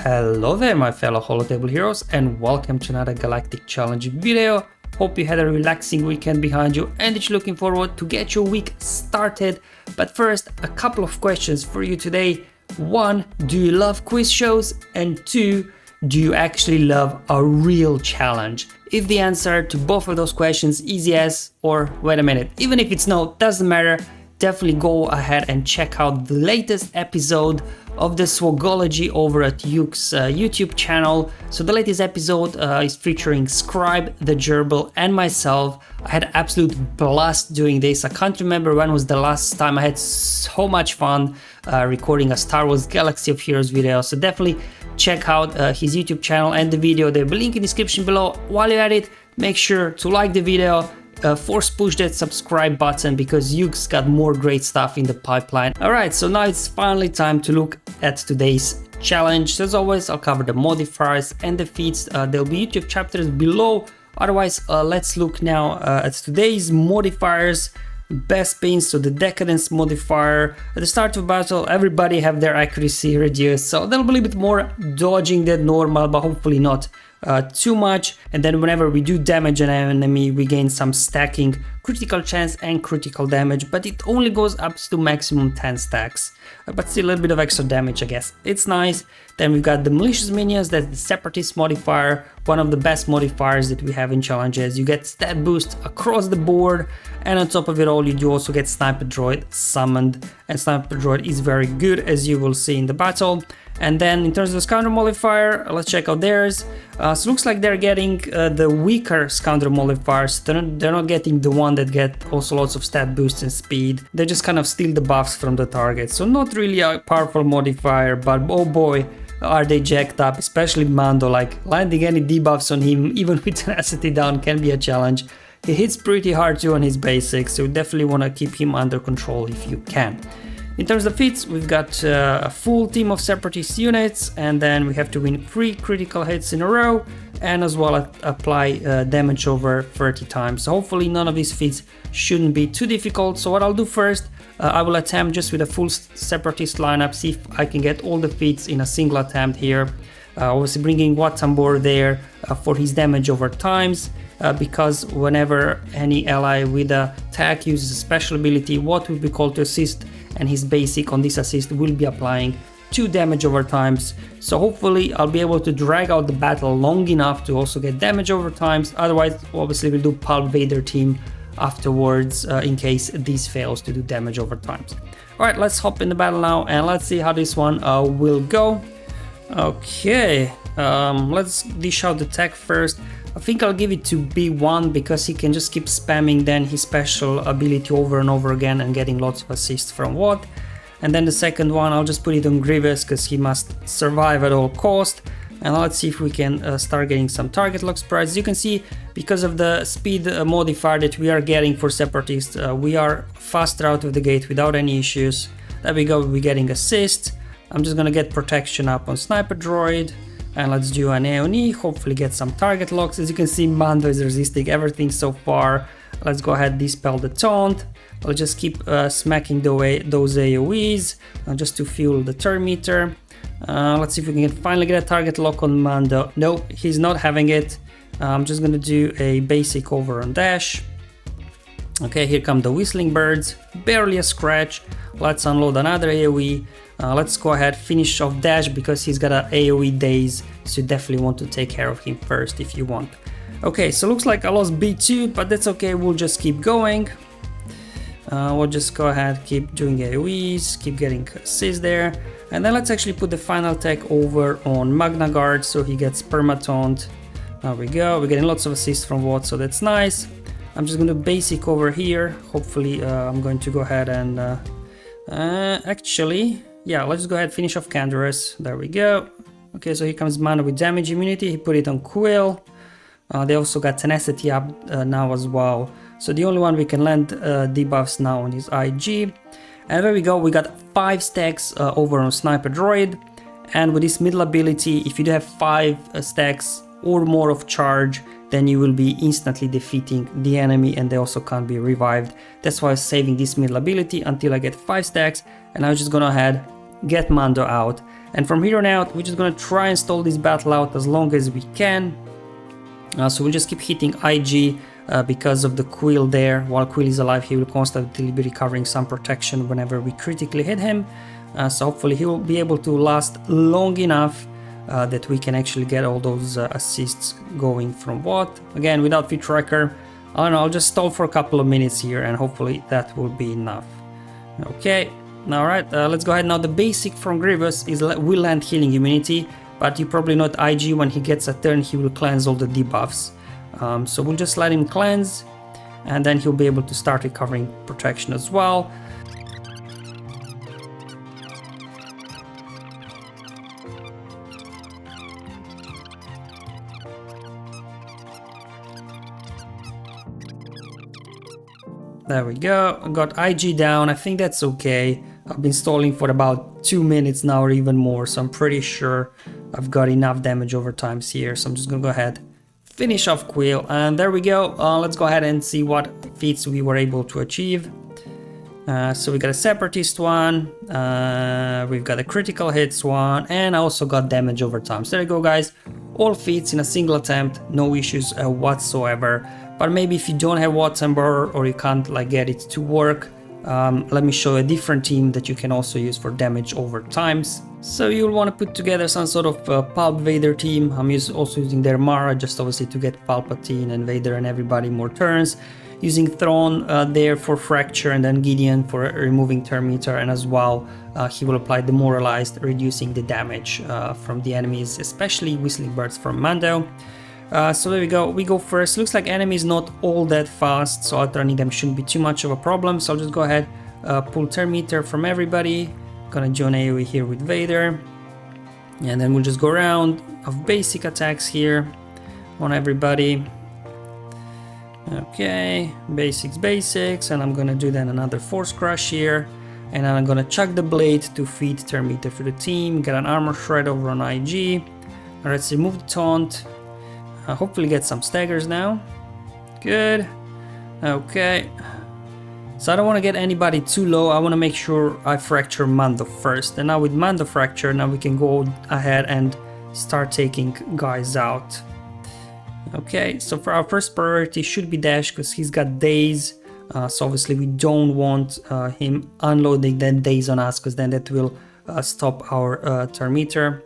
Hello there my fellow holotable heroes and welcome to another Galactic challenge video. Hope you had a relaxing weekend behind you and that you're looking forward to get your week started. But first, a couple of questions for you today. 1. Do you love quiz shows? And 2. Do you actually love a real challenge? If the answer to both of those questions is yes, or wait a minute, even if it's no, doesn't matter, definitely go ahead and check out the latest episode of the SWGOH over at SWGOH's YouTube channel. So the latest episode is featuring Scribe, the Gerbil, and myself. I had absolute blast doing this. I can't remember when was the last time. I had so much fun recording a Star Wars Galaxy of Heroes video. So definitely check out his YouTube channel and the video. There'll be a link in the description below. While you're at it, make sure to like the video. Force push that subscribe button because SWGOH's got more great stuff in the pipeline. Alright, so now it's finally time to look at today's challenge. So as always, I'll cover the modifiers and the feats. There'll be YouTube chapters below. Otherwise, let's look now at today's modifiers. Bespin, so the Decadence modifier. At the start of battle, everybody have their accuracy reduced, so there'll be a little bit more dodging than normal, but hopefully not too much. And then whenever we do damage an enemy, we gain some stacking, critical chance and critical damage, but it only goes up to maximum 10 stacks. But still a little bit of extra damage, I guess. It's nice. Then we've got the Malicious Minions, that's the Separatist modifier, one of the best modifiers that we have in challenges. You get stat boost across the board, and on top of it all, you do also get Sniper Droid summoned, and Sniper Droid is very good, as you will see in the battle. And then in terms of the Scoundrel modifier, let's check out theirs. So looks like they're getting the weaker Scoundrel modifiers. They're not getting the one that get also lots of stat boost and speed. They just kind of steal the buffs from the target. So not really a powerful modifier, but oh boy, are they jacked up, especially Mando. Like landing any debuffs on him, even with tenacity down, can be a challenge. He hits pretty hard too on his basics, so you definitely want to keep him under control if you can. In terms of feats, we've got a full team of Separatist units, and then we have to win 3 critical hits in a row, and as well apply damage over 30 times. So hopefully none of these feats shouldn't be too difficult. So what I'll do first, I will attempt just with a full Separatist lineup, see if I can get all the feats in a single attempt here. Obviously bringing Watts on board there for his damage over times, because whenever any ally with a attack uses a special ability, what will be called to assist, and his basic on this assist will be applying 2 damage over times. So hopefully I'll be able to drag out the battle long enough to also get damage over times. Otherwise, obviously we'll do Pulp Vader team afterwards in case this fails to do damage over times. Alright, let's hop in the battle now and let's see how this one will go. Okay, let's dish out the tech first. I think I'll give it to B1 because he can just keep spamming then his special ability over and over again and getting lots of assists from Watt. And then the second one, I'll just put it on Grievous because he must survive at all cost. And let's see if we can start getting some target lock sprites. As you can see, because of the speed modifier that we are getting for Separatists, we are faster out of the gate without any issues. There we go, we're getting assist. I'm just gonna get protection up on Sniper Droid. And let's do an AoE, hopefully get some target locks. As you can see, Mando is resisting everything so far. Let's go ahead and dispel the taunt. I'll just keep smacking those AoEs just to fuel the turn meter. Let's see if we can finally get a target lock on Mando. No, he's not having it. I'm just gonna do a basic over on dash. Okay, here come the Whistling Birds. Barely a scratch. Let's unload another AoE. Let's go ahead, finish off dash because he's got an AoE daze, so you definitely want to take care of him first if you want. Okay, so looks like I lost B2, but that's okay, we'll just keep going. We'll just go ahead, keep doing AoEs, keep getting assists there. And then let's actually put the final tech over on Magna Guard so he gets perma-taunt. There we go, we're getting lots of assists from Watt, so that's nice. I'm just going to basic over here. Hopefully I'm going to go ahead and actually, yeah, let's go ahead, finish off Canderous. There we go. Okay, so here comes Mando with damage immunity. He put it on Quill. They also got tenacity up now as well. So the only one we can land debuffs now on is IG. And there we go, we got 5 stacks over on Sniper Droid. And with this middle ability, if you do have 5 stacks or more of charge, then you will be instantly defeating the enemy and they also can't be revived. That's why I was saving this middle ability until I get 5 stacks, and I'm just gonna ahead get Mando out. And from here on out, we're just gonna try and stall this battle out as long as we can. So we'll just keep hitting IG because of the Quill there. While Quill is alive, he will constantly be recovering some protection whenever we critically hit him. So hopefully he will be able to last long enough that we can actually get all those assists going from what? Again, without Feat Tracker, I don't know, I'll just stall for a couple of minutes here and hopefully that will be enough. Okay, alright, let's go ahead now. The basic from Grievous is will land healing immunity, but you probably know IG, when he gets a turn, he will cleanse all the debuffs. So we'll just let him cleanse, and then he'll be able to start recovering protection as well. There we go, I got IG down, I think that's okay. I've been stalling for about 2 minutes now or even more, so I'm pretty sure I've got enough damage over times here. So I'm just gonna go ahead, finish off Quill, and there we go. Let's go ahead and see what feats we were able to achieve. So we got a Separatist one, we've got a critical hits one, and I also got damage over time. So there you go, guys. All feats in a single attempt, no issues whatsoever. But maybe if you don't have Watson-Burr or you can't like get it to work, let me show a different team that you can also use for damage over times. So you'll want to put together some sort of Pulp Vader team. I'm also using their Mara, just obviously to get Palpatine and Vader and everybody more turns. Using Thrawn there for Fracture, and then Gideon for removing Turn Meter, and as well he will apply Demoralized, reducing the damage from the enemies, especially Whistling Birds from Mando. So there we go, we go first. Looks like enemies not all that fast, so outrunning them shouldn't be too much of a problem. So I'll just go ahead, pull Turn Meter from everybody. Gonna join AoE here with Vader. And then we'll just go around of basic attacks here on everybody. Okay, basics, and I'm gonna do then another Force Crush here. And then I'm gonna chuck the blade to feed Turn Meter for the team. Get an Armor Shred over on IG. Alright, let's remove the taunt. Hopefully get some staggers now. Good. Okay. So I don't want to get anybody too low. I want to make sure I fracture Mando first. And now with Mando fracture, now we can go ahead and start taking guys out. Okay, so for our first priority should be Dash, because he's got daze. So obviously we don't want him unloading then daze on us, because then that will stop our turn meter.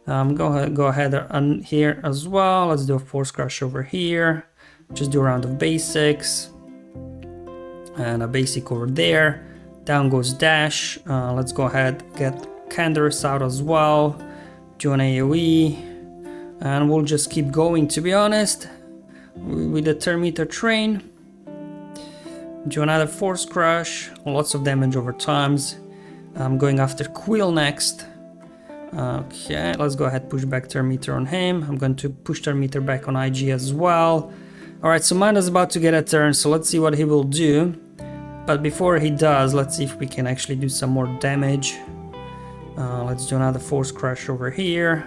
Go ahead on here as well. Let's do a Force Crush over here. Just do a round of basics. And a basic over there. Down goes Dash. Let's go ahead, get Canderous out as well. Do an AoE. And we'll just keep going, to be honest, with the Turn Meter train. Do another Force Crush. Lots of damage over times. I'm going after Quill next. Okay, let's go ahead, push back Turn Meter on him. I'm going to push Turn Meter back on IG as well. Alright, so Mando's about to get a turn, so let's see what he will do. But before he does, let's see if we can actually do some more damage. Let's do another Force Crush over here.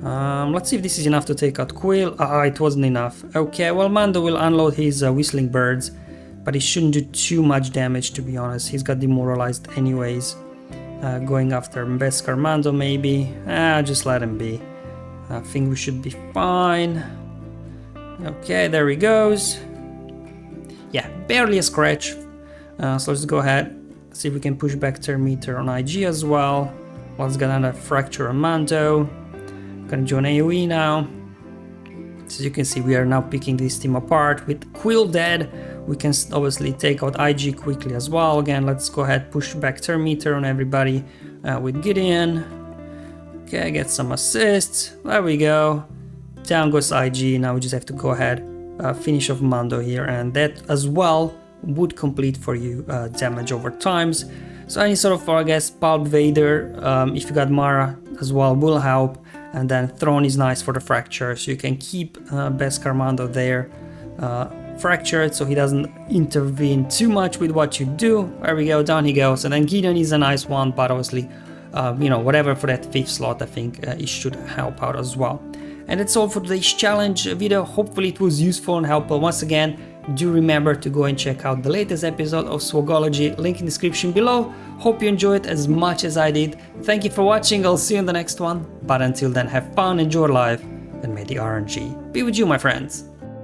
Let's see if this is enough to take out Quill. It wasn't enough. Okay, well, Mando will unload his Whistling Birds, but he shouldn't do too much damage, to be honest. He's got demoralized anyways. Going after Beskar Mando maybe. Just let him be. I think we should be fine. Okay, there he goes. Yeah, barely a scratch. So let's go ahead, see if we can push back Turn Meter on IG as well. Let's get another Fracture on Mando. Gonna do an AoE now. So you can see we are now picking this team apart. With Quill dead, we can obviously take out IG quickly as well. Again, let's go ahead, push back Turn Meter on everybody with Gideon. Okay, get some assists. There we go. Down goes IG. Now we just have to go ahead, finish off Mando here, and that as well would complete for you damage over times. So any sort of, I guess, Pulp Vader, if you got Mara as well, will help. And then Thrawn is nice for the fracture, so you can keep Beskar Mando there fractured, so he doesn't intervene too much with what you do. There we go, down he goes. And then Gideon is a nice one, but obviously, whatever for that 5th slot, I think it should help out as well. And that's all for today's challenge video. Hopefully it was useful and helpful. Once again, do remember to go and check out the latest episode of SWGOH, link in the description below. Hope you enjoyed as much as I did. Thank you for watching, I'll see you in the next one. But until then, have fun, enjoy life, and may the RNG be with you, my friends.